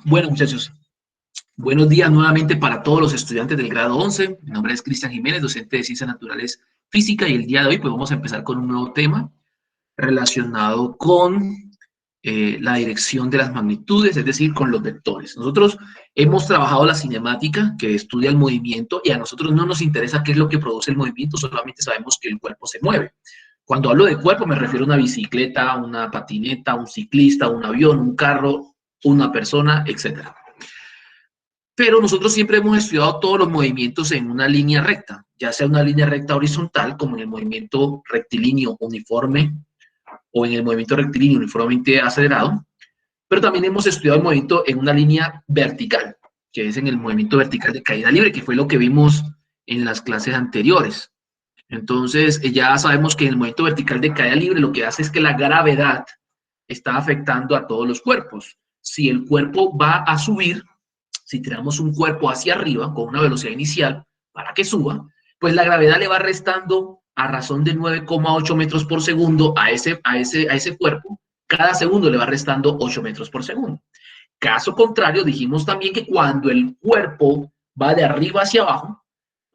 Bueno, muchachos, buenos días nuevamente para todos los estudiantes del grado 11. Mi nombre es Cristian Jiménez, docente de Ciencias Naturales Física, y el día de hoy pues vamos a empezar con un nuevo tema relacionado con la dirección de las magnitudes, es decir, con los vectores. Nosotros hemos trabajado la cinemática que estudia el movimiento y a nosotros no nos interesa qué es lo que produce el movimiento, solamente sabemos que el cuerpo se mueve. Cuando hablo de cuerpo me refiero a una bicicleta, una patineta, un ciclista, un avión, un carro, una persona, etcétera. Pero nosotros siempre hemos estudiado todos los movimientos en una línea recta, ya sea una línea recta horizontal, como en el movimiento rectilíneo uniforme o en el movimiento rectilíneo uniformemente acelerado, pero también hemos estudiado el movimiento en una línea vertical, que es en el movimiento vertical de caída libre, que fue lo que vimos en las clases anteriores. Entonces, ya sabemos que en el movimiento vertical de caída libre lo que hace es que la gravedad está afectando a todos los cuerpos. Si el cuerpo va a subir, si tiramos un cuerpo hacia arriba con una velocidad inicial para que suba, pues la gravedad le va restando a razón de 9,8 metros por segundo a ese cuerpo. Cada segundo le va restando 8 metros por segundo. Caso contrario, dijimos también que cuando el cuerpo va de arriba hacia abajo,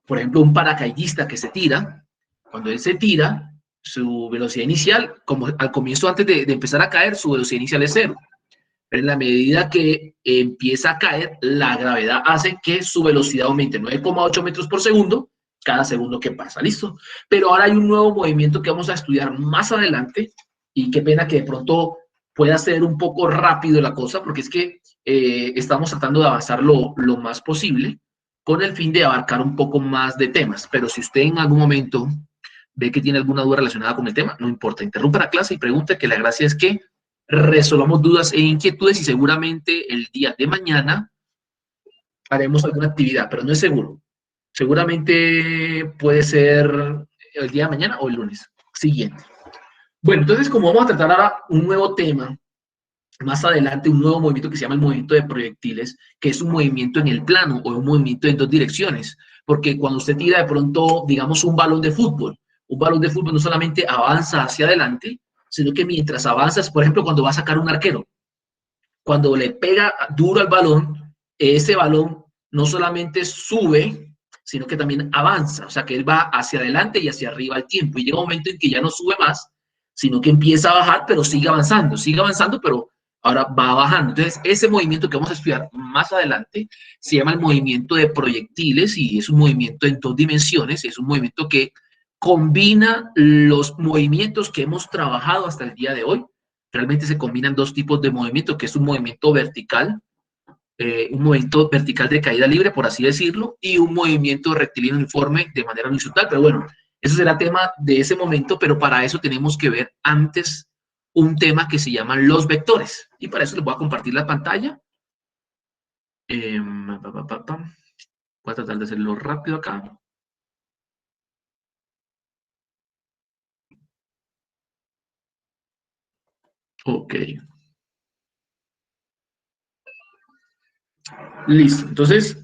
por ejemplo, un paracaidista que se tira, cuando él se tira, su velocidad inicial, como al comienzo, antes de empezar a caer, su velocidad inicial es cero. Pero en la medida que empieza a caer, la gravedad hace que su velocidad aumente 9,8 metros por segundo cada segundo que pasa. ¿Listo? Pero ahora hay un nuevo movimiento que vamos a estudiar más adelante y qué pena que de pronto pueda ser un poco rápido la cosa, porque es que estamos tratando de avanzar lo más posible con el fin de abarcar un poco más de temas. Pero si usted en algún momento ve que tiene alguna duda relacionada con el tema, no importa, interrumpa la clase y pregunte, que la gracia es que resolvamos dudas e inquietudes y seguramente el día de mañana haremos alguna actividad, pero no es seguro. Seguramente puede ser el día de mañana o el lunes siguiente. Bueno, entonces como vamos a tratar ahora un nuevo tema, más adelante un nuevo movimiento que se llama el movimiento de proyectiles, que es un movimiento en el plano o un movimiento en dos direcciones, porque cuando usted tira de pronto, digamos, un balón de fútbol no solamente avanza hacia adelante, sino que mientras avanzas, por ejemplo, cuando va a sacar un arquero, cuando le pega duro al balón, ese balón no solamente sube, sino que también avanza, o sea que él va hacia adelante y hacia arriba al tiempo, y llega un momento en que ya no sube más, sino que empieza a bajar, pero sigue avanzando, pero ahora va bajando. Entonces, ese movimiento que vamos a estudiar más adelante se llama el movimiento de proyectiles y es un movimiento en dos dimensiones, es un movimiento que combina los movimientos que hemos trabajado hasta el día de hoy. Realmente se combinan dos tipos de movimiento, que es un movimiento vertical de caída libre, por así decirlo, y un movimiento rectilíneo uniforme de manera horizontal. Pero bueno, eso será tema de ese momento, pero para eso tenemos que ver antes un tema que se llaman los vectores. Y para eso les voy a compartir la pantalla. Voy a tratar de hacerlo rápido acá. Ok, listo. Entonces,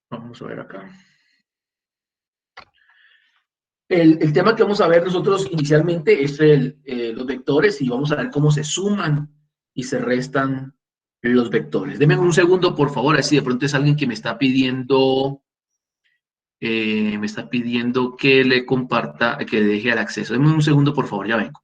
vamos a ver acá. El tema que vamos a ver nosotros inicialmente es los vectores y vamos a ver cómo se suman y se restan los vectores. Denme un segundo, por favor, así de pronto es alguien que me está pidiendo que le comparta, que le deje el acceso. Denme un segundo, por favor, ya vengo.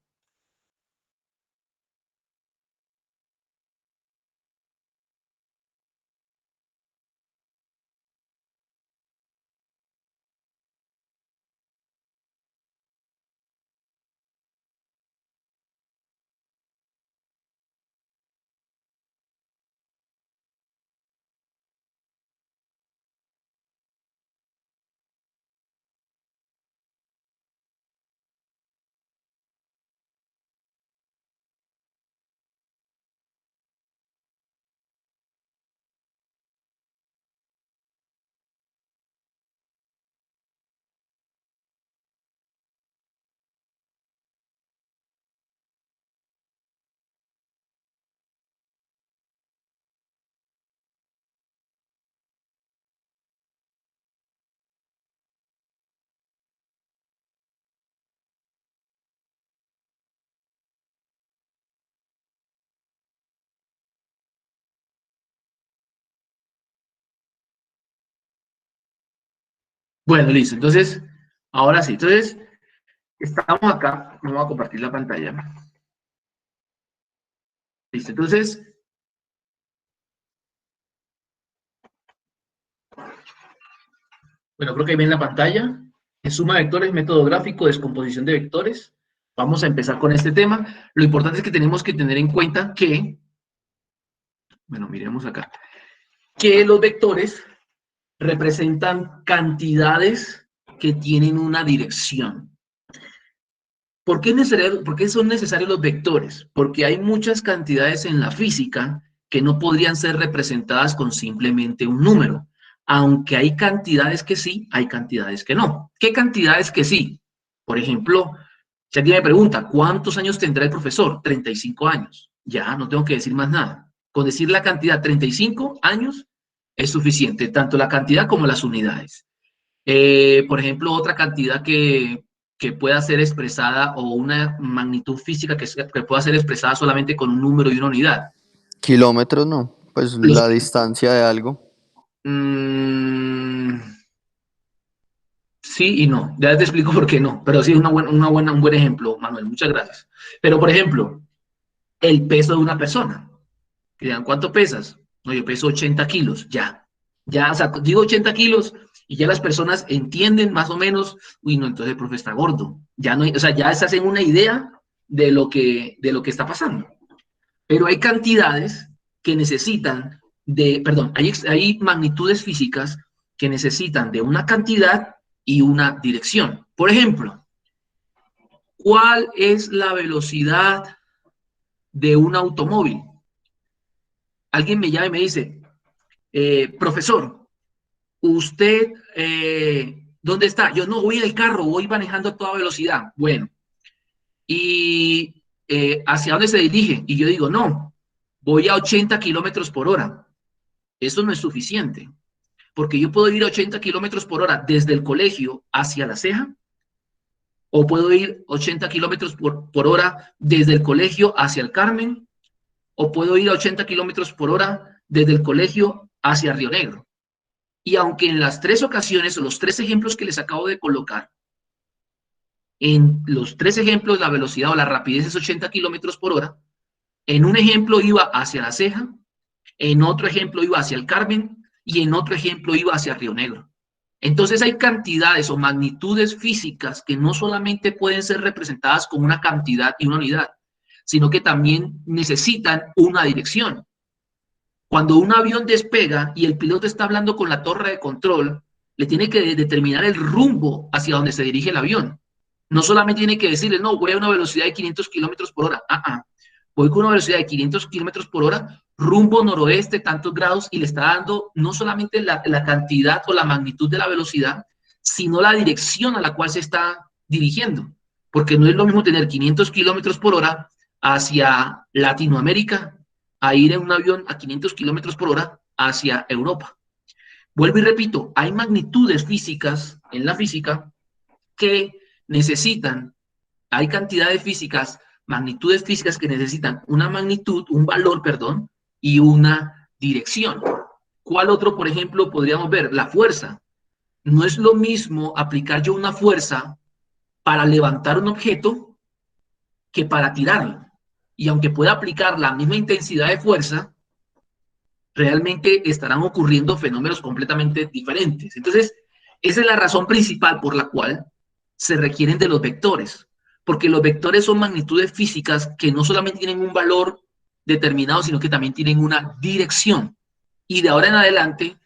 Bueno, listo. Entonces, ahora sí. Entonces, estamos acá. Vamos a compartir la pantalla. Listo. Entonces, bueno, creo que ven la pantalla. Es suma de vectores, método gráfico, descomposición de vectores. Vamos a empezar con este tema. Lo importante es que tenemos que tener en cuenta que, bueno, miremos acá, que los vectores representan cantidades que tienen una dirección. ¿Por qué son necesarios los vectores? Porque hay muchas cantidades en la física que no podrían ser representadas con simplemente un número. Aunque hay cantidades que sí, hay cantidades que no. ¿Qué cantidades que sí? Por ejemplo, si alguien me pregunta, ¿cuántos años tendrá el profesor? 35 años. Ya, no tengo que decir más nada. Con decir la cantidad 35 años es suficiente, tanto la cantidad como las unidades. Por ejemplo, otra cantidad que pueda ser expresada o una magnitud física que pueda ser expresada solamente con un número y una unidad. Kilómetros, no. Pues Los, la distancia de algo. mm, sí y no. Ya te explico por qué no. Pero sí es un buen ejemplo, Manuel. Muchas gracias. Pero, por ejemplo, el peso de una persona. Que digan, ¿cuánto pesas? No, yo peso 80 kilos. Ya. Ya, o sea, digo 80 kilos y ya las personas entienden más o menos, uy, no, entonces el profe está gordo. Ya no, o sea, ya se hacen una idea de lo que está pasando. Pero hay cantidades que necesitan perdón, hay magnitudes físicas que necesitan de una cantidad y una dirección. Por ejemplo, ¿cuál es la velocidad de un automóvil? Alguien me llama y me dice, profesor, ¿usted dónde está? Yo no voy en el carro, voy manejando a toda velocidad. Bueno, ¿y hacia dónde se dirige? Y yo digo, no, voy a 80 kilómetros por hora. Eso no es suficiente, porque yo puedo ir a 80 kilómetros por hora desde el colegio hacia la ceja, o puedo ir 80 kilómetros por hora desde el colegio hacia el Carmen, o puedo ir a 80 kilómetros por hora desde el colegio hacia Río Negro. Y aunque en las tres ocasiones, o los tres ejemplos que les acabo de colocar, en los tres ejemplos la velocidad o la rapidez es 80 kilómetros por hora, en un ejemplo iba hacia la ceja, en otro ejemplo iba hacia el Carmen y en otro ejemplo iba hacia Río Negro. Entonces hay cantidades o magnitudes físicas que no solamente pueden ser representadas con una cantidad y una unidad, sino que también necesitan una dirección. Cuando un avión despega y el piloto está hablando con la torre de control, le tiene que determinar el rumbo hacia donde se dirige el avión. No solamente tiene que decirle, no, voy a una velocidad de 500 kilómetros por hora. Voy con una velocidad de 500 kilómetros por hora, rumbo noroeste, tantos grados, y le está dando no solamente la cantidad o la magnitud de la velocidad, sino la dirección a la cual se está dirigiendo. Porque no es lo mismo tener 500 kilómetros por hora hacia Latinoamérica a ir en un avión a 500 kilómetros por hora hacia Europa. Vuelvo y repito, hay magnitudes físicas en la física que necesitan, hay cantidades físicas, magnitudes físicas que necesitan una magnitud, un valor, perdón, y una dirección. ¿Cuál otro, por ejemplo, podríamos ver? La fuerza. No es lo mismo aplicar yo una fuerza para levantar un objeto que para tirarlo. Y aunque pueda aplicar la misma intensidad de fuerza, realmente estarán ocurriendo fenómenos completamente diferentes. Entonces, esa es la razón principal por la cual se requieren de los vectores, porque los vectores son magnitudes físicas que no solamente tienen un valor determinado, sino que también tienen una dirección. Y de ahora en adelante,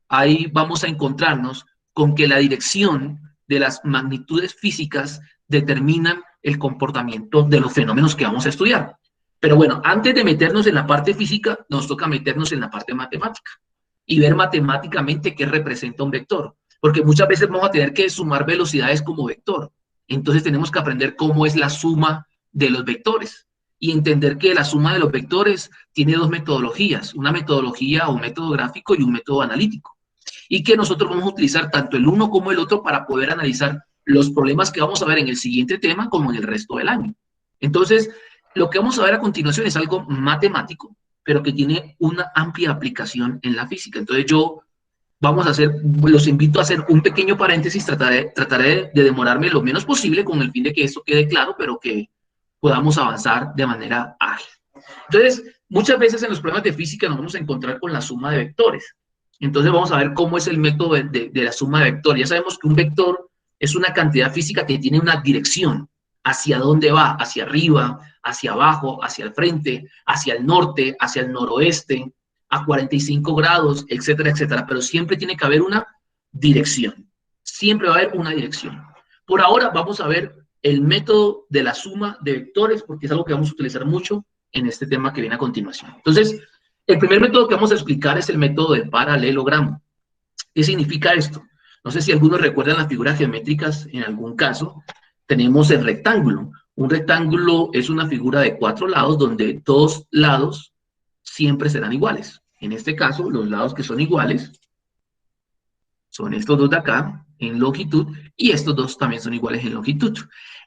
ahí vamos a encontrarnos con que la dirección de las magnitudes físicas determinan el comportamiento de los fenómenos que vamos a estudiar. Pero bueno, antes de meternos en la parte física, nos toca meternos en la parte matemática y ver matemáticamente qué representa un vector, porque muchas veces vamos a tener que sumar velocidades como vector. Entonces tenemos que aprender cómo es la suma de los vectores y entender que la suma de los vectores tiene dos metodologías, una metodología o un método gráfico y un método analítico, y que nosotros vamos a utilizar tanto el uno como el otro para poder analizar los problemas que vamos a ver en el siguiente tema como en el resto del año. Entonces, lo que vamos a ver a continuación es algo matemático, pero que tiene una amplia aplicación en la física. Entonces yo vamos a hacer, los invito a hacer un pequeño paréntesis, trataré de demorarme lo menos posible con el fin de que esto quede claro, pero que podamos avanzar de manera ágil. Entonces, muchas veces en los problemas de física nos vamos a encontrar con la suma de vectores. Entonces vamos a ver cómo es el método de la suma de vectores. Ya sabemos que un vector es una cantidad física que tiene una dirección. ¿Hacia dónde va? Hacia arriba, hacia abajo, hacia el frente, hacia el norte, hacia el noroeste, a 45 grados, etcétera, etcétera. Pero siempre tiene que haber una dirección. Siempre va a haber una dirección. Por ahora vamos a ver el método de la suma de vectores, porque es algo que vamos a utilizar mucho en este tema que viene a continuación. Entonces, el primer método que vamos a explicar es el método del paralelogramo. ¿Qué significa esto? No sé si algunos recuerdan las figuras geométricas en algún caso. Tenemos el rectángulo. Un rectángulo es una figura de 4 lados donde 2 lados siempre serán iguales. En este caso, los lados que son iguales son estos dos de acá en longitud y estos dos también son iguales en longitud.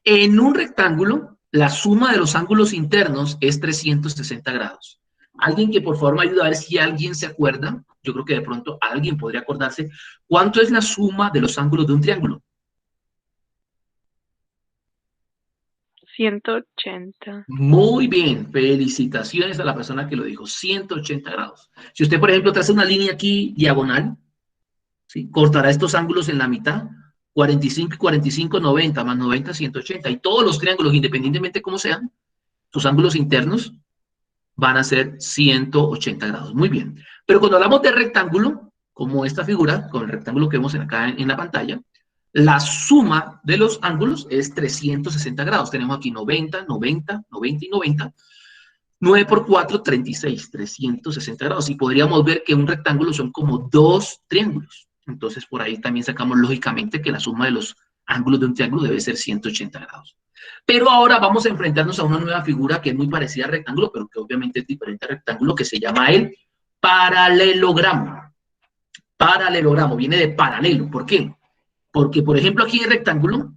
En un rectángulo, la suma de los ángulos internos es 360 grados. Alguien que por favor me ayude a ver si alguien se acuerda, yo creo que de pronto alguien podría acordarse, ¿cuánto es la suma de los ángulos de un triángulo? 180. Muy bien, felicitaciones a la persona que lo dijo, 180 grados. Si usted, por ejemplo, traza una línea aquí diagonal, ¿sí? Cortará estos ángulos en la mitad, 45 y 45, 90, más 90, 180. Y todos los triángulos, independientemente de cómo sean, sus ángulos internos van a ser 180 grados. Muy bien. Pero cuando hablamos de rectángulo, como esta figura, con el rectángulo que vemos acá en la pantalla, la suma de los ángulos es 360 grados. Tenemos aquí 90, 90, 90 y 90. 9 por 4, 36, 360 grados. Y podríamos ver que un rectángulo son como dos triángulos. Entonces, por ahí también sacamos lógicamente que la suma de los ángulos de un triángulo debe ser 180 grados. Pero ahora vamos a enfrentarnos a una nueva figura que es muy parecida al rectángulo, pero que obviamente es diferente al rectángulo, que se llama el paralelogramo. Paralelogramo, viene de paralelo. ¿Por qué? Porque, por ejemplo, aquí en el rectángulo,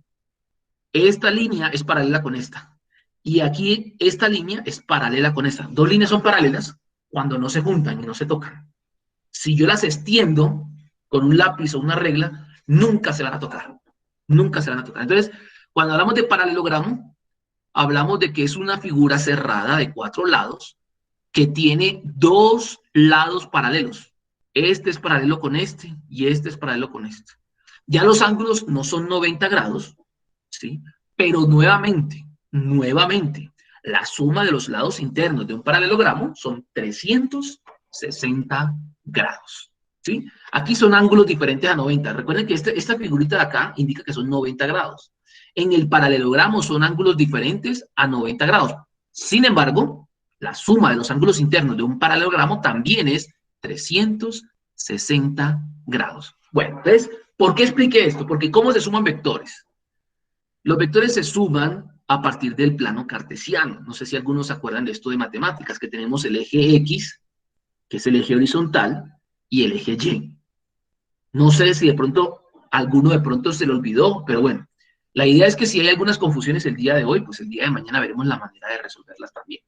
esta línea es paralela con esta. Y aquí esta línea es paralela con esta. Dos líneas son paralelas cuando no se juntan y no se tocan. Si yo las extiendo con un lápiz o una regla, nunca se van a tocar. Nunca se van a tocar. Entonces, cuando hablamos de paralelogramo, hablamos de que es una figura cerrada de 4 lados que tiene 2 lados paralelos. Este es paralelo con este y este es paralelo con este. Ya los ángulos no son 90 grados, ¿sí? Pero nuevamente, la suma de los lados internos de un paralelogramo son 360 grados, ¿sí? Aquí son ángulos diferentes a 90. Recuerden que esta figurita de acá indica que son 90 grados. En el paralelogramo son ángulos diferentes a 90 grados. Sin embargo, la suma de los ángulos internos de un paralelogramo también es 360 grados. Bueno, entonces, ¿por qué expliqué esto? Porque ¿cómo se suman vectores? Los vectores se suman a partir del plano cartesiano. No sé si algunos se acuerdan de esto de matemáticas, que tenemos el eje X, que es el eje horizontal, y el eje Y. No sé si de pronto alguno de pronto se le olvidó, pero bueno, la idea es que si hay algunas confusiones el día de hoy, pues el día de mañana veremos la manera de resolverlas también.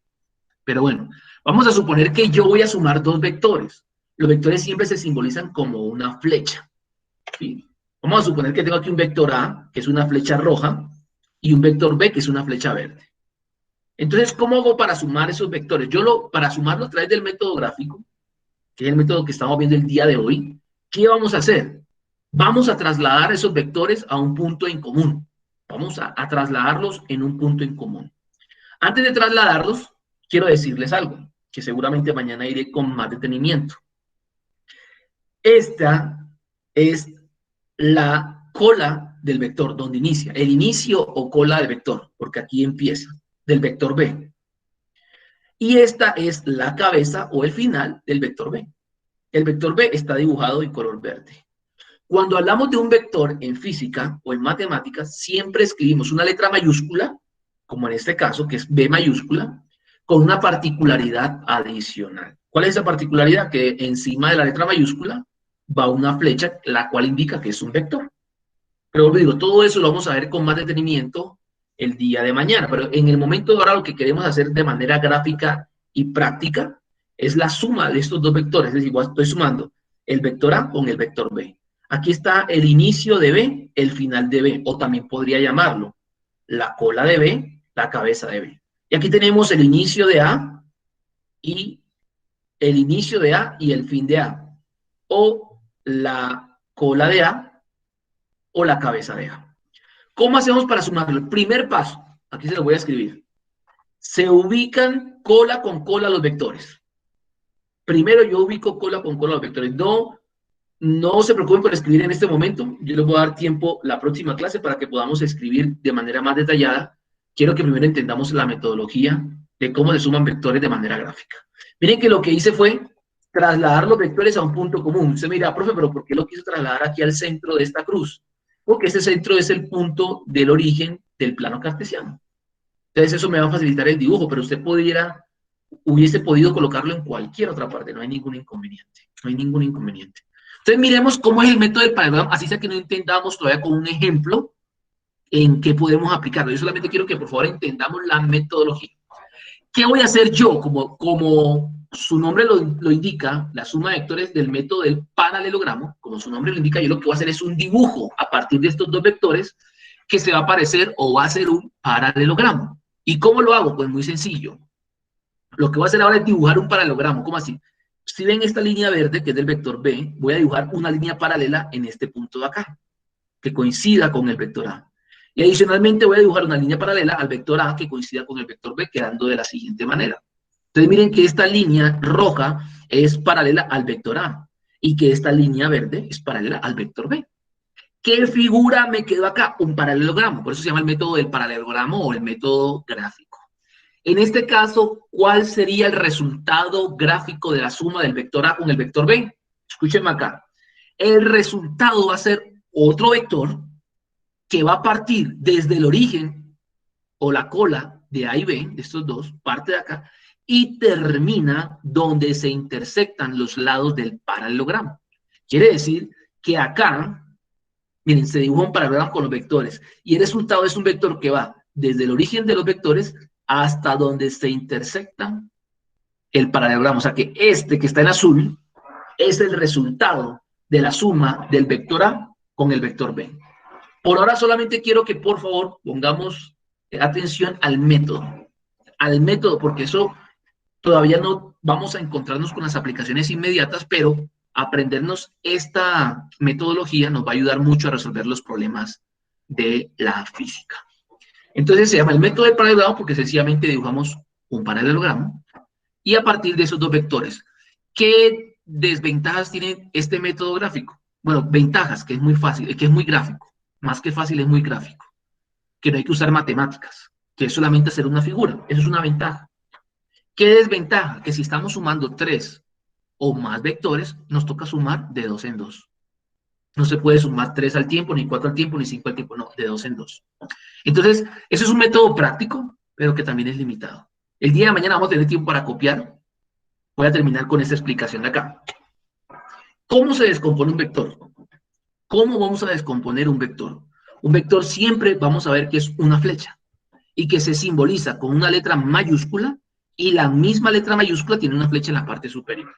Pero bueno, vamos a suponer que yo voy a sumar dos vectores. Los vectores siempre se simbolizan como una flecha, ¿sí? Vamos a suponer que tengo aquí un vector A, que es una flecha roja, y un vector B, que es una flecha verde. Entonces, ¿cómo hago para sumar esos vectores? Para sumarlo a través del método gráfico, que es el método que estamos viendo el día de hoy, ¿qué vamos a hacer? Vamos a trasladar esos vectores a un punto en común. Vamos a trasladarlos en un punto en común. Antes de trasladarlos, quiero decirles algo, que seguramente mañana iré con más detenimiento. Esta es la cola del vector, donde inicia, el inicio o cola del vector, porque aquí empieza, del vector B. Y esta es la cabeza o el final del vector B. El vector B está dibujado en color verde. Cuando hablamos de un vector en física o en matemáticas, siempre escribimos una letra mayúscula, como en este caso, que es B mayúscula, con una particularidad adicional. ¿Cuál es esa particularidad? Que encima de la letra mayúscula va una flecha, la cual indica que es un vector. Pero digo, todo eso lo vamos a ver con más detenimiento el día de mañana. Pero en el momento de ahora lo que queremos hacer de manera gráfica y práctica es la suma de estos dos vectores. Es decir, estoy sumando el vector A con el vector B. Aquí está el inicio de B, el final de B, o también podría llamarlo la cola de B, la cabeza de B. Y aquí tenemos el inicio de A y el inicio de A y el fin de A, o la cola de A o la cabeza de A. ¿Cómo hacemos para sumarlo? El primer paso, aquí se lo voy a escribir. Se ubican cola con cola los vectores. Primero yo ubico cola con cola los vectores. No se preocupen por escribir en este momento. Yo les voy a dar tiempo la próxima clase para que podamos escribir de manera más detallada. Quiero que primero entendamos la metodología de cómo se suman vectores de manera gráfica. Miren que lo que hice fue trasladar los vectores a un punto común. Usted me dirá, profe, pero ¿por qué lo quiso trasladar aquí al centro de esta cruz? Porque ese centro es el punto del origen del plano cartesiano. Entonces eso me va a facilitar el dibujo, pero usted hubiese podido colocarlo en cualquier otra parte. No hay ningún inconveniente. No hay ningún inconveniente. Entonces miremos cómo es el método del paralelogramo, así sea que no entendamos todavía con un ejemplo en qué podemos aplicarlo. Yo solamente quiero que por favor entendamos la metodología. ¿Qué voy a hacer yo? Como su nombre lo indica, la suma de vectores del método del paralelogramo, como su nombre lo indica, yo lo que voy a hacer es un dibujo a partir de estos dos vectores que se va a parecer o va a ser un paralelogramo. ¿Y cómo lo hago? Pues muy sencillo. Lo que voy a hacer ahora es dibujar un paralelogramo. ¿Cómo así? Si ven esta línea verde, que es del vector B, voy a dibujar una línea paralela en este punto de acá, que coincida con el vector A. Y adicionalmente voy a dibujar una línea paralela al vector A que coincida con el vector B, quedando de la siguiente manera. Entonces miren que esta línea roja es paralela al vector A y que esta línea verde es paralela al vector B. ¿Qué figura me quedó acá? Un paralelogramo. Por eso se llama el método del paralelogramo o el método gráfico. En este caso, ¿cuál sería el resultado gráfico de la suma del vector A con el vector B? Escúchenme acá. El resultado va a ser otro vector que va a partir desde el origen o la cola de A y B, de estos dos, parte de acá, y termina donde se intersectan los lados del paralelogramo. Quiere decir que acá, miren, se dibuja un paralelogramo con los vectores, y el resultado es un vector que va desde el origen de los vectores hasta donde se intersectan el paralelogramo. O sea que este que está en azul es el resultado de la suma del vector A con el vector B. Por ahora solamente quiero que por favor pongamos atención al método, porque eso todavía no vamos a encontrarnos con las aplicaciones inmediatas, pero aprendernos esta metodología nos va a ayudar mucho a resolver los problemas de la física. Entonces se llama el método del paralelogramo porque sencillamente dibujamos un paralelogramo y a partir de esos dos vectores. ¿Qué desventajas tiene este método gráfico? Bueno, ventajas, que es muy fácil, que es muy gráfico. Más que fácil, es muy gráfico. Que no hay que usar matemáticas, que es solamente hacer una figura. Eso es una ventaja. ¿Qué desventaja? Que si estamos sumando 3 o más vectores, nos toca sumar de 2 en 2. No se puede sumar 3 al tiempo, ni 4 al tiempo, ni 5 al tiempo, no, de 2 en 2. Entonces, eso es un método práctico, pero que también es limitado. El día de mañana vamos a tener tiempo para copiar. Voy a terminar con esta explicación de acá. ¿Cómo se descompone un vector? ¿Cómo vamos a descomponer un vector? Un vector siempre vamos a ver que es una flecha y que se simboliza con una letra mayúscula y la misma letra mayúscula tiene una flecha en la parte superior.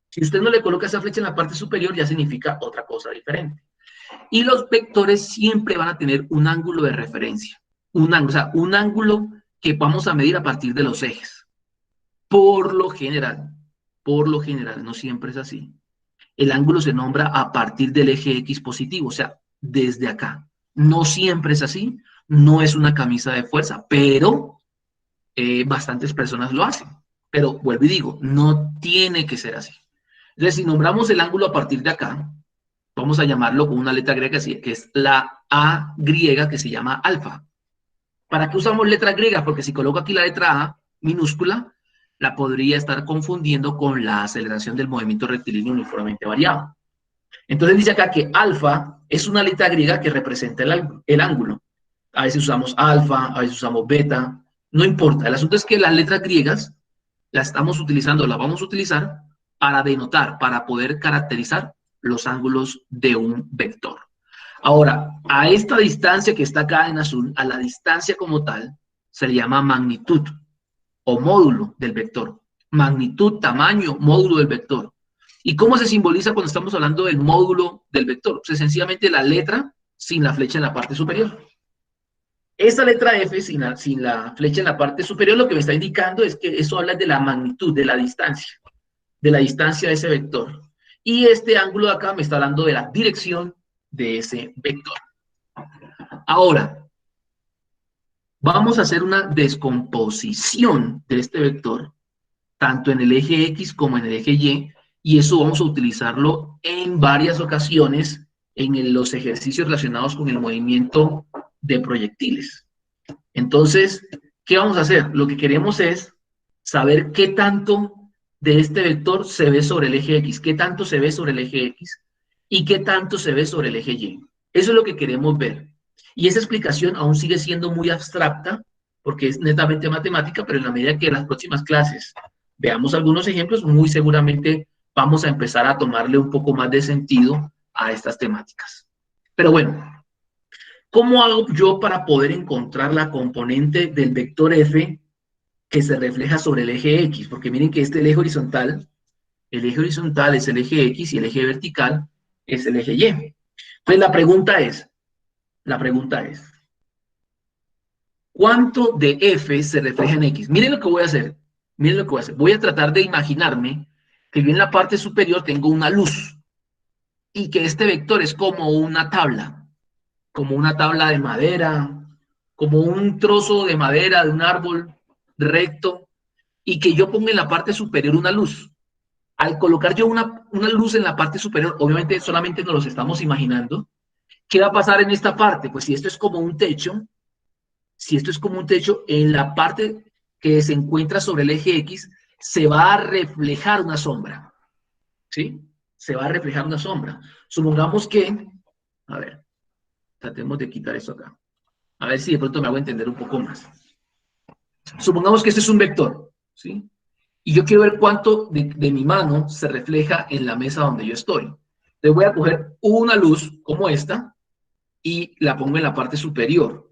Si usted no le coloca esa flecha en la parte superior, ya significa otra cosa diferente. Y los vectores siempre van a tener un ángulo de referencia. O sea, un ángulo que vamos a medir a partir de los ejes. Por lo general, no siempre es así. El ángulo se nombra a partir del eje X positivo, o sea, desde acá. No siempre es así, no es una camisa de fuerza, pero bastantes personas lo hacen. Pero vuelvo y digo, no tiene que ser así. Entonces, si nombramos el ángulo a partir de acá, vamos a llamarlo con una letra griega que es la A griega que se llama alfa. ¿Para qué usamos letra griega? Porque si coloco aquí la letra A minúscula, la podría estar confundiendo con la aceleración del movimiento rectilíneo uniformemente variado. Entonces dice acá que alfa es una letra griega que representa el ángulo. A veces usamos alfa, a veces usamos beta, no importa. El asunto es que las letras griegas las estamos utilizando, las vamos a utilizar para denotar, para poder caracterizar los ángulos de un vector. Ahora, a esta distancia que está acá en azul, a la distancia como tal, se le llama magnitud o módulo del vector. Magnitud, tamaño, módulo del vector. ¿Y cómo se simboliza cuando estamos hablando del módulo del vector? Pues sencillamente la letra sin la flecha en la parte superior. Esta letra F sin la flecha en la parte superior lo que me está indicando es que eso habla de la magnitud, de la distancia de ese vector. Y este ángulo de acá me está hablando de la dirección de ese vector. Ahora, vamos a hacer una descomposición de este vector, tanto en el eje X como en el eje y eso vamos a utilizarlo en varias ocasiones en los ejercicios relacionados con el movimiento de proyectiles. Entonces, ¿qué vamos a hacer? Lo que queremos es saber qué tanto de este vector se ve sobre el eje X, qué tanto se ve sobre el eje X y qué tanto se ve sobre el eje Y. Eso es lo que queremos ver. Y esa explicación aún sigue siendo muy abstracta porque es netamente matemática, pero en la medida que en las próximas clases veamos algunos ejemplos, muy seguramente vamos a empezar a tomarle un poco más de sentido a estas temáticas. Pero bueno, ¿cómo hago yo para poder encontrar la componente del vector F que se refleja sobre el eje X? Porque miren que el eje horizontal es el eje X y el eje vertical es el eje Y. Entonces la pregunta es, ¿cuánto de F se refleja en X? Miren lo que voy a hacer, miren lo que voy a hacer. Voy a tratar de imaginarme que yo en la parte superior tengo una luz y que este vector es como una tabla de madera, como un trozo de madera de un árbol recto, y que yo ponga en la parte superior una luz. Al colocar yo una luz en la parte superior, obviamente solamente nos los estamos imaginando, ¿qué va a pasar en esta parte? Pues si esto es como un techo, en la parte que se encuentra sobre el eje X, se va a reflejar una sombra, ¿sí? Se va a reflejar una sombra. Supongamos que, a ver, tratemos de quitar esto acá. A ver si de pronto me hago entender un poco más. Supongamos que este es un vector, ¿sí? Y yo quiero ver cuánto de mi mano se refleja en la mesa donde yo estoy. Entonces voy a coger una luz como esta y la pongo en la parte superior.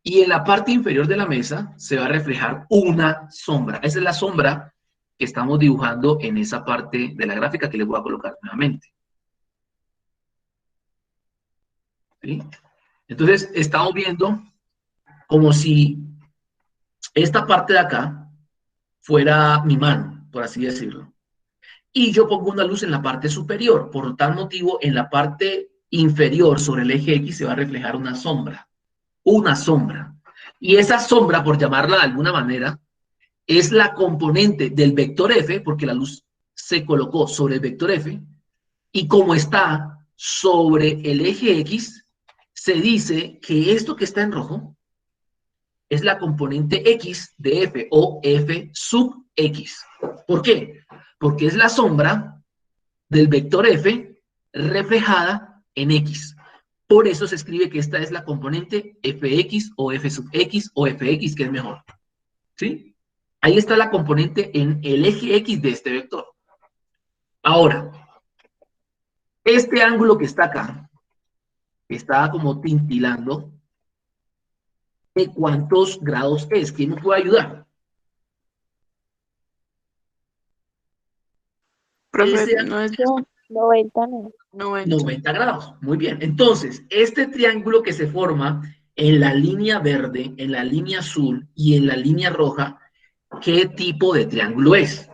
Y en la parte inferior de la mesa se va a reflejar una sombra. Esa es la sombra que estamos dibujando en esa parte de la gráfica que les voy a colocar nuevamente. ¿Sí? Entonces estamos viendo como si esta parte de acá fuera mi mano, por así decirlo. Y yo pongo una luz en la parte superior. Por tal motivo, en la parte inferior sobre el eje X se va a reflejar una sombra. Una sombra. Y esa sombra, por llamarla de alguna manera, es la componente del vector F, porque la luz se colocó sobre el vector F, y como está sobre el eje X, se dice que esto que está en rojo es la componente X de F o F sub X. ¿Por qué? Porque es la sombra del vector F reflejada en X. Por eso se escribe que esta es la componente Fx o F sub X o Fx, que es mejor. ¿Sí? Ahí está la componente en el eje X de este vector. Ahora, este ángulo que está acá, que está como tintilando, ¿de cuántos grados es? ¿Quién me puede ayudar? Profe, Ese no es Yo, 90 no. 90. 90 grados. Muy bien. Entonces, este triángulo que se forma en la línea verde, en la línea azul y en la línea roja, ¿qué tipo de triángulo es?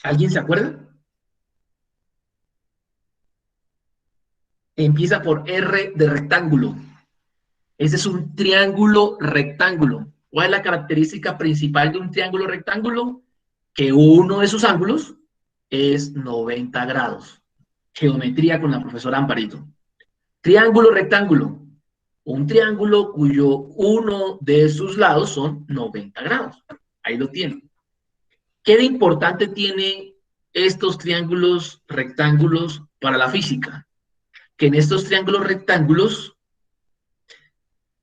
¿Alguien se acuerda? Empieza por R de rectángulo. Ese es un triángulo rectángulo. ¿Cuál es la característica principal de un triángulo rectángulo? Que uno de sus ángulos es 90 grados. Geometría con la profesora Amparito. Triángulo rectángulo. Un triángulo cuyo uno de sus lados son 90 grados. Ahí lo tienen. ¿Qué de importante tiene estos triángulos rectángulos para la física? Que en estos triángulos rectángulos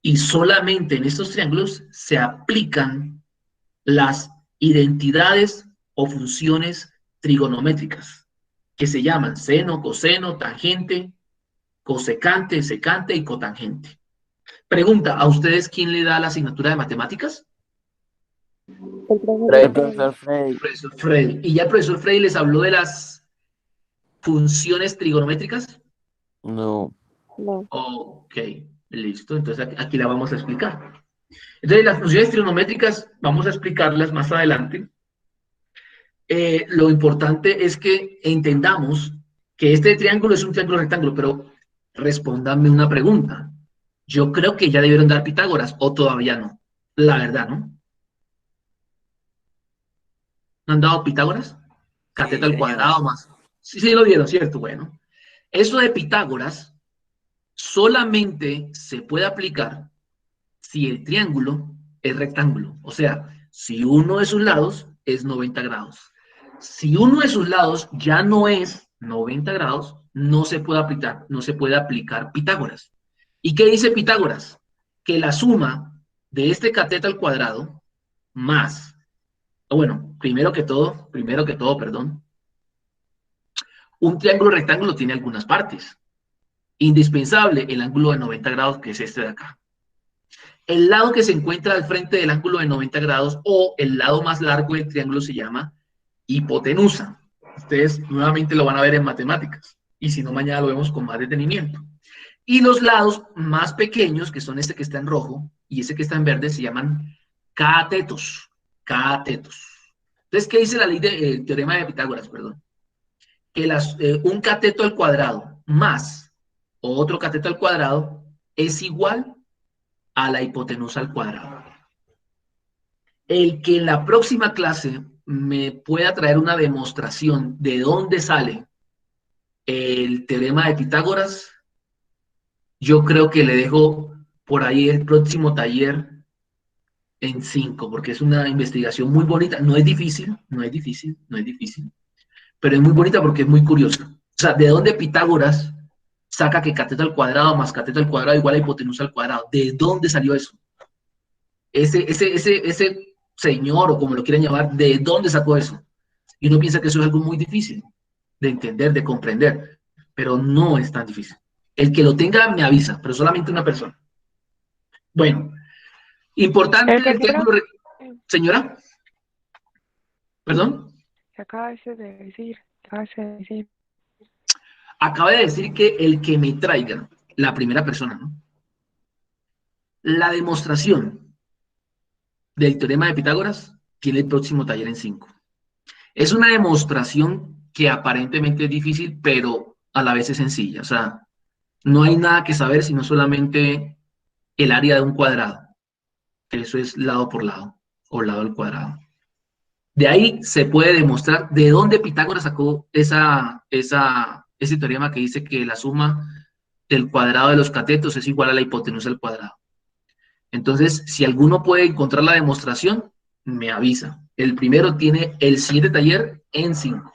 y solamente en estos triángulos se aplican las identidades o funciones trigonométricas que se llaman seno, coseno, tangente, cosecante, secante y cotangente. Pregunta, ¿a ustedes quién le da la asignatura de matemáticas? El El profesor profesor Freddy. Frey. Profesor Freddy. Y ya el profesor Freddy les habló de las funciones trigonométricas. No. No. Ok, listo. Entonces aquí la vamos a explicar. Entonces las funciones trigonométricas vamos a explicarlas más adelante. Lo importante es que entendamos que este triángulo es un triángulo rectángulo, pero respóndanme una pregunta. Yo creo que ya debieron dar Pitágoras o todavía no. La verdad, ¿no? ¿No han dado Pitágoras? Sí, Cateto al señor. cuadrado más. Sí, sí, lo vieron, ¿cierto? Bueno, eso de Pitágoras solamente se puede aplicar si el triángulo es rectángulo. O sea, si uno de sus lados es 90 grados. Si uno de sus lados ya no es 90 grados, no se puede aplicar, no se puede aplicar Pitágoras. ¿Y qué dice Pitágoras? Que la suma de este cateto al cuadrado más, bueno, primero que todo, perdón, un triángulo rectángulo tiene algunas partes. Indispensable el ángulo de 90 grados, que es este de acá. El lado que se encuentra al frente del ángulo de 90 grados o el lado más largo del triángulo se llama hipotenusa. Ustedes nuevamente lo van a ver en matemáticas y si no mañana lo vemos con más detenimiento. Y los lados más pequeños, que son este que está en rojo y ese que está en verde, se llaman catetos. Catetos. Entonces, ¿qué dice la ley del teorema de Pitágoras? Perdón. Que un cateto al cuadrado más otro cateto al cuadrado es igual a la hipotenusa al cuadrado. El que en la próxima clase me pueda traer una demostración de dónde sale el teorema de Pitágoras, yo creo que le dejo por ahí el próximo taller en 5, porque es una investigación muy bonita. No es difícil, no es difícil, no es difícil, pero es muy bonita porque es muy curiosa. O sea, ¿de dónde Pitágoras saca que cateto al cuadrado más cateto al cuadrado igual a hipotenusa al cuadrado? ¿De dónde salió eso? Ese señor, o como lo quieran llamar, ¿de dónde sacó eso? Y uno piensa que eso es algo muy difícil de entender, de comprender, pero no es tan difícil. El que lo tenga me avisa, pero solamente una persona. Bueno, importante El que del quiera, triángulo. Señora, perdón, se acaba de decir, acaba de decir. acaba de decir que el que me traiga, la primera persona, ¿no? La demostración del teorema de Pitágoras tiene el próximo taller en 5. Es una demostración que aparentemente es difícil, pero a la vez es sencilla. O sea, no hay nada que saber sino solamente el área de un cuadrado, que eso es lado por lado, o lado al cuadrado. De ahí se puede demostrar de dónde Pitágoras sacó ese teorema que dice que la suma del cuadrado de los catetos es igual a la hipotenusa al cuadrado. Entonces, si alguno puede encontrar la demostración, me avisa. El primero tiene el siguiente taller en 5.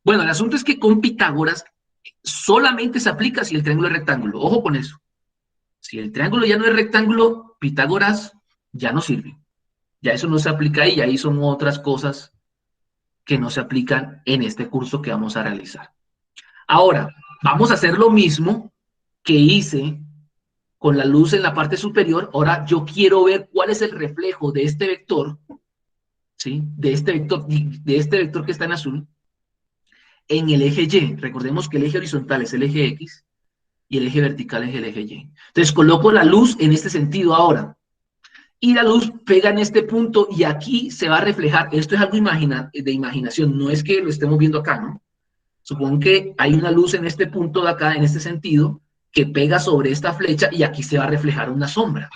Bueno, el asunto es que con Pitágoras solamente se aplica si el triángulo es rectángulo. Ojo con eso. Si el triángulo ya no es rectángulo, Pitágoras ya no sirve. Ya eso no se aplica ahí, ahí son otras cosas que no se aplican en este curso que vamos a realizar. Ahora, vamos a hacer lo mismo que hice con la luz en la parte superior. Ahora yo quiero ver cuál es el reflejo de este vector, ¿sí? De este vector que está en azul, en el eje Y. Recordemos que el eje horizontal es el eje X y el eje vertical es el eje Y. Entonces coloco la luz en este sentido ahora. Y la luz pega en este punto y aquí se va a reflejar. Esto es algo de imaginación, no es que lo estemos viendo acá, ¿no? Supongo que hay una luz en este punto de acá, en este sentido, que pega sobre esta flecha y aquí se va a reflejar una sombra.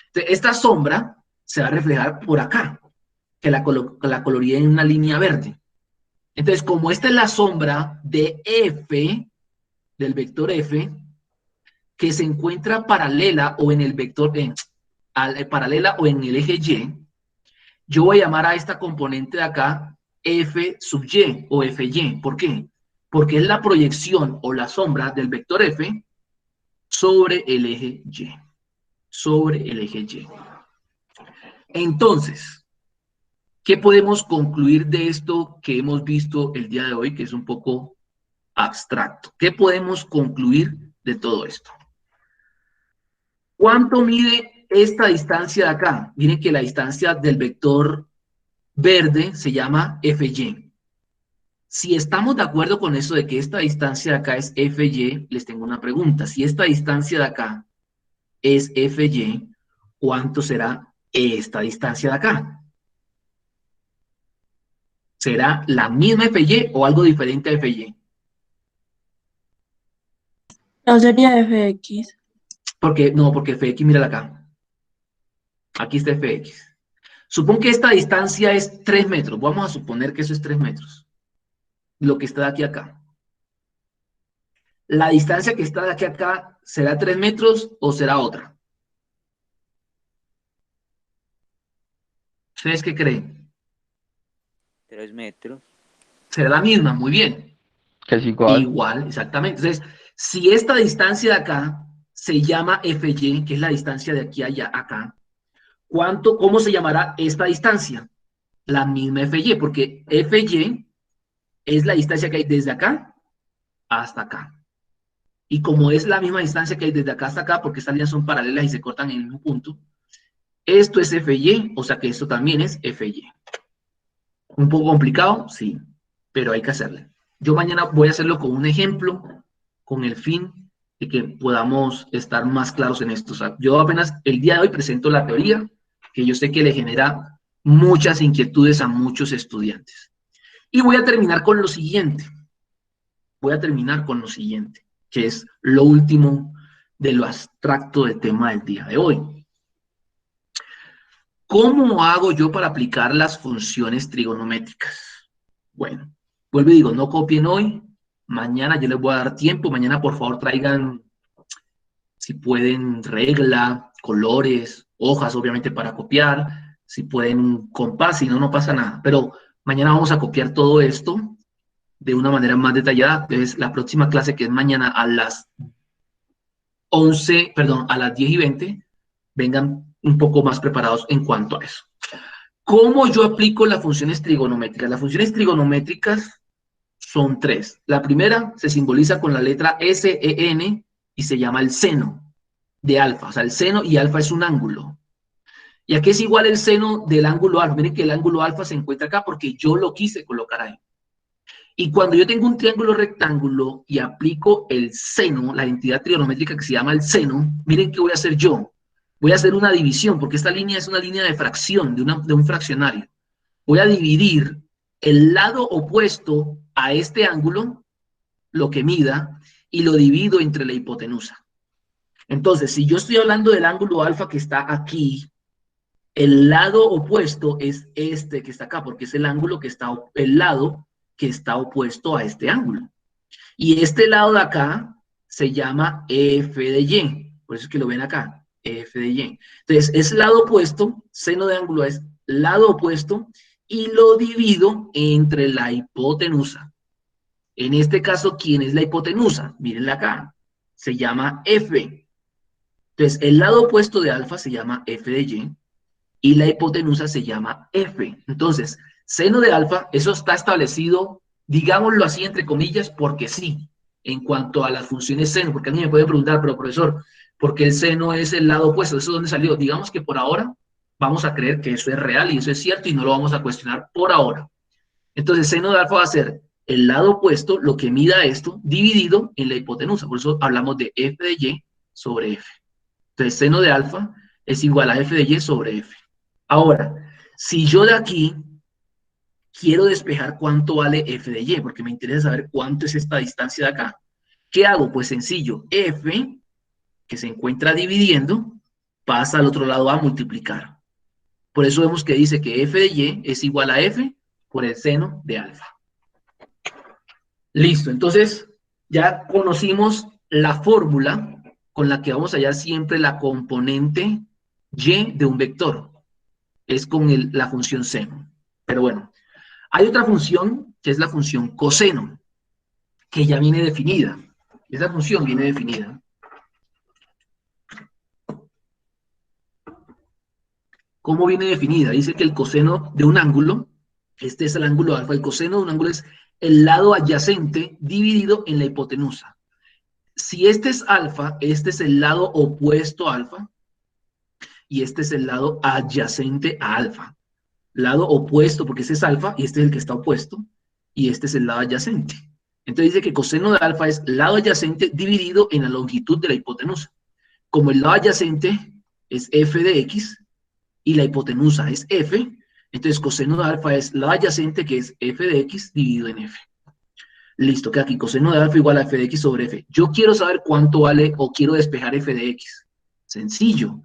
Entonces, esta sombra se va a reflejar por acá, que la coloreé en una línea verde. Entonces, como esta es la sombra de F, del vector F, que se encuentra paralela o en el vector, paralela o en el eje Y, yo voy a llamar a esta componente de acá F sub Y o Fy. ¿Por qué? Porque es la proyección o la sombra del vector F sobre el eje Y. Sobre el eje Y. Entonces, ¿qué podemos concluir de esto que hemos visto el día de hoy, que es un poco abstracto? ¿Qué podemos concluir de todo esto? ¿Cuánto mide esta distancia de acá, miren que la distancia del vector verde se llama FY. Si estamos de acuerdo con eso de que esta distancia de acá es FY, les tengo una pregunta. Si esta distancia de acá es FY, ¿cuánto será esta distancia de acá? ¿Será la misma FY o algo diferente a FY? No sería fx. Porque FX, mírala acá. Aquí está FX. Supón que esta distancia es 3 metros. Vamos a suponer que eso es 3 metros. Lo que está de aquí a acá. La distancia que está de aquí a acá, ¿será 3 metros o será otra? ¿Ustedes qué creen? 3 metros. Será la misma, muy bien. Que es igual. Igual, exactamente. Entonces, si esta distancia de acá se llama FY, que es la distancia de aquí a allá, acá, ¿cómo se llamará esta distancia? La misma FY, porque FY es la distancia que hay desde acá hasta acá. Y como es la misma distancia que hay desde acá hasta acá, porque estas líneas son paralelas y se cortan en el mismo punto, esto es FY, o sea que esto también es FY. Un poco complicado, sí, pero hay que hacerlo. Yo mañana voy a hacerlo con un ejemplo, con el fin de que podamos estar más claros en esto. O sea, yo apenas el día de hoy presento la teoría, que yo sé que le genera muchas inquietudes a muchos estudiantes. Y voy a terminar con lo siguiente. Que es lo último de lo abstracto del tema del día de hoy. ¿Cómo hago yo para aplicar las funciones trigonométricas? Bueno, vuelvo y digo, no copien hoy, mañana yo les voy a dar tiempo, mañana por favor traigan, si pueden, regla, colores, hojas obviamente para copiar, si pueden un compás, si no, no pasa nada, pero mañana vamos a copiar todo esto de una manera más detallada. Entonces, la próxima clase, que es mañana a las 10:20, vengan un poco más preparados en cuanto a eso. ¿Cómo yo aplico las funciones trigonométricas? Las funciones trigonométricas son 3. La primera se simboliza con la letra SEN y se llama el seno de alfa. O sea, el seno y alfa es un ángulo. ¿Y a qué es igual el seno del ángulo alfa? Miren que el ángulo alfa se encuentra acá porque yo lo quise colocar ahí. Y cuando yo tengo un triángulo rectángulo y aplico el seno, la entidad trigonométrica que se llama el seno, miren qué voy a hacer yo. Voy a hacer una división, porque esta línea es una línea de fracción, de un fraccionario. Voy a dividir el lado opuesto a este ángulo, lo que mida, y lo divido entre la hipotenusa. Entonces, si yo estoy hablando del ángulo alfa que está aquí, el lado opuesto es este que está acá, porque es el ángulo que está, el lado que está opuesto a este ángulo. Y este lado de acá se llama f de y, por eso es que lo ven acá, f de y. Entonces, es lado opuesto, seno de ángulo es lado opuesto, y lo divido entre la hipotenusa. En este caso, ¿quién es la hipotenusa? Mírenla acá, se llama f. Entonces, el lado opuesto de alfa se llama f de y la hipotenusa se llama f. Entonces, seno de alfa, eso está establecido, digámoslo así, entre comillas, porque sí, en cuanto a las funciones seno, porque a mí me pueden preguntar, pero profesor, ¿por qué el seno es el lado opuesto? ¿Eso dónde salió? Digamos que por ahora vamos a creer que eso es real y eso es cierto y no lo vamos a cuestionar por ahora. Entonces, seno de alfa va a ser el lado opuesto, lo que mida esto, dividido en la hipotenusa. Por eso hablamos de f de y sobre f. Entonces, seno de alfa es igual a f de y sobre f. Ahora, si yo de aquí quiero despejar cuánto vale f de y, porque me interesa saber cuánto es esta distancia de acá, ¿qué hago? Pues sencillo, f, que se encuentra dividiendo, pasa al otro lado a multiplicar. Por eso vemos que dice que f de y es igual a f por el seno de alfa. Listo, entonces ya conocimos la fórmula con la que vamos a hallar siempre la componente y de un vector. Es con la función seno. Pero bueno, hay otra función que es la función coseno, que ya viene definida. Esa función viene definida. ¿Cómo viene definida? Dice que el coseno de un ángulo, este es el ángulo alfa, el coseno de un ángulo es el lado adyacente dividido en la hipotenusa. Si este es alfa, este es el lado opuesto a alfa, y este es el lado adyacente a alfa. Lado opuesto, porque este es alfa y este es el que está opuesto, y este es el lado adyacente. Entonces dice que coseno de alfa es lado adyacente dividido en la longitud de la hipotenusa. Como el lado adyacente es f de x y la hipotenusa es f, entonces coseno de alfa es lado adyacente, que es f de x dividido en f. Listo, que aquí coseno de alfa igual a f de x sobre f. Yo quiero saber cuánto vale o quiero despejar f de x. Sencillo.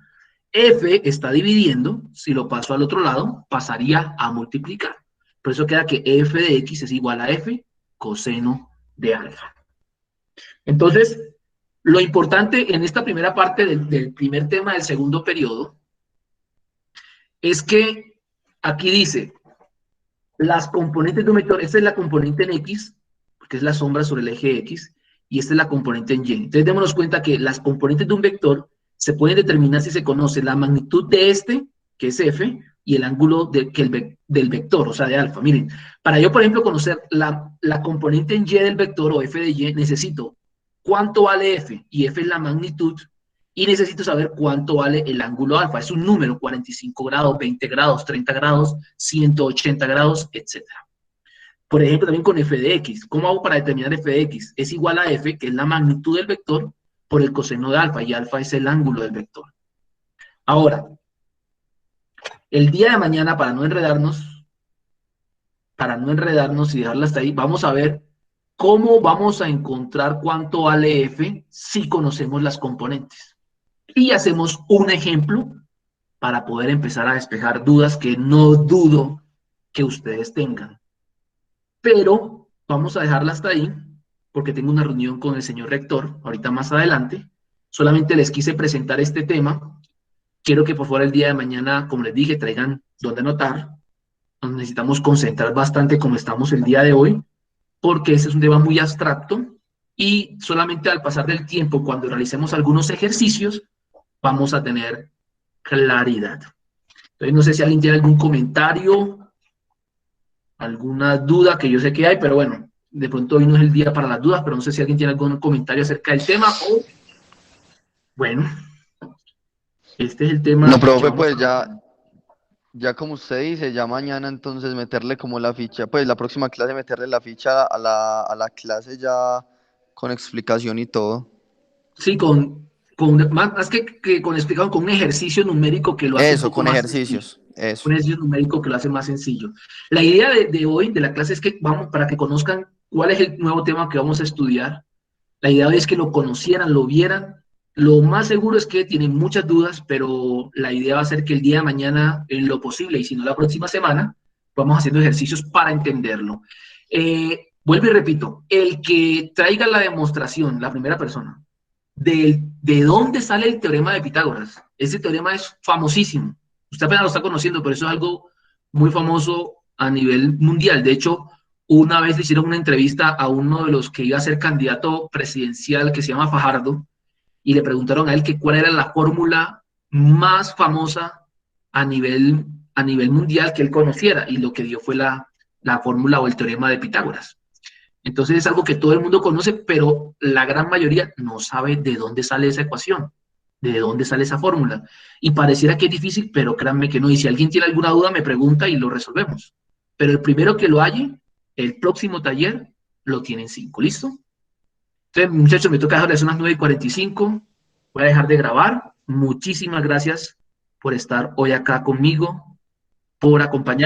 F está dividiendo, si lo paso al otro lado, pasaría a multiplicar. Por eso queda que f de x es igual a f coseno de alfa. Entonces, lo importante en esta primera parte del primer tema del segundo periodo es que aquí dice las componentes de un vector. Esta es la componente en x, porque es la sombra sobre el eje x, y esta es la componente en y. Entonces, démonos cuenta que las componentes de un vector se pueden determinar si se conoce la magnitud de este, que es f, y el ángulo del vector, o sea, de alfa. Miren, para yo, por ejemplo, conocer la componente en y del vector, o f de y, necesito cuánto vale f, y f es la magnitud, y necesito saber cuánto vale el ángulo alfa. Es un número, 45 grados, 20 grados, 30 grados, 180 grados, etc. Por ejemplo, también con f de x. ¿Cómo hago para determinar f de x? Es igual a f, que es la magnitud del vector, por el coseno de alfa, y alfa es el ángulo del vector. Ahora, el día de mañana, para no enredarnos y dejarla hasta ahí, vamos a ver cómo vamos a encontrar cuánto vale f si conocemos las componentes. Y hacemos un ejemplo para poder empezar a despejar dudas que no dudo que ustedes tengan. Pero vamos a dejarla hasta ahí, porque tengo una reunión con el señor rector, ahorita más adelante. Solamente les quise presentar este tema. Quiero que por favor el día de mañana, como les dije, traigan donde anotar. Nos necesitamos concentrar bastante como estamos el día de hoy, porque ese es un tema muy abstracto, y solamente al pasar del tiempo, cuando realicemos algunos ejercicios, vamos a tener claridad. Entonces, no sé si alguien tiene algún comentario, alguna duda, que yo sé que hay, pero bueno, de pronto hoy no es el día para las dudas, pero no sé si alguien tiene algún comentario acerca del tema, o, bueno, este es el tema. No, profe, pues ya como usted dice, ya mañana entonces meterle como la ficha, pues la próxima clase meterle la ficha a la clase ya con explicación y todo. Sí, más que con explicado, con un ejercicio numérico que lo hace Eso, un poco con más ejercicios, eso. un ejercicio numérico que lo hace más sencillo. La idea de hoy, de la clase, es que vamos, para que conozcan cuál es el nuevo tema que vamos a estudiar. La idea hoy es que lo conocieran, lo vieran. Lo más seguro es que tienen muchas dudas, pero la idea va a ser que el día de mañana, en lo posible, y si no la próxima semana, vamos haciendo ejercicios para entenderlo. Vuelvo y repito, el que traiga la demostración, la primera persona, de dónde sale el teorema de Pitágoras. Ese teorema es famosísimo. Usted apenas lo está conociendo, pero eso es algo muy famoso a nivel mundial. De hecho, una vez le hicieron una entrevista a uno de los que iba a ser candidato presidencial, que se llama Fajardo, y le preguntaron a él que cuál era la fórmula más famosa a nivel mundial que él conociera, y lo que dio fue la fórmula o el teorema de Pitágoras. Entonces es algo que todo el mundo conoce, pero la gran mayoría no sabe de dónde sale esa ecuación, de dónde sale esa fórmula. Y pareciera que es difícil, pero créanme que no. Y si alguien tiene alguna duda, me pregunta y lo resolvemos. Pero el primero que lo halle, el próximo taller, lo tienen 5. ¿Listo? Entonces, muchachos, me toca dejarles unas 9:45. Voy a dejar de grabar. Muchísimas gracias por estar hoy acá conmigo, por acompañarme.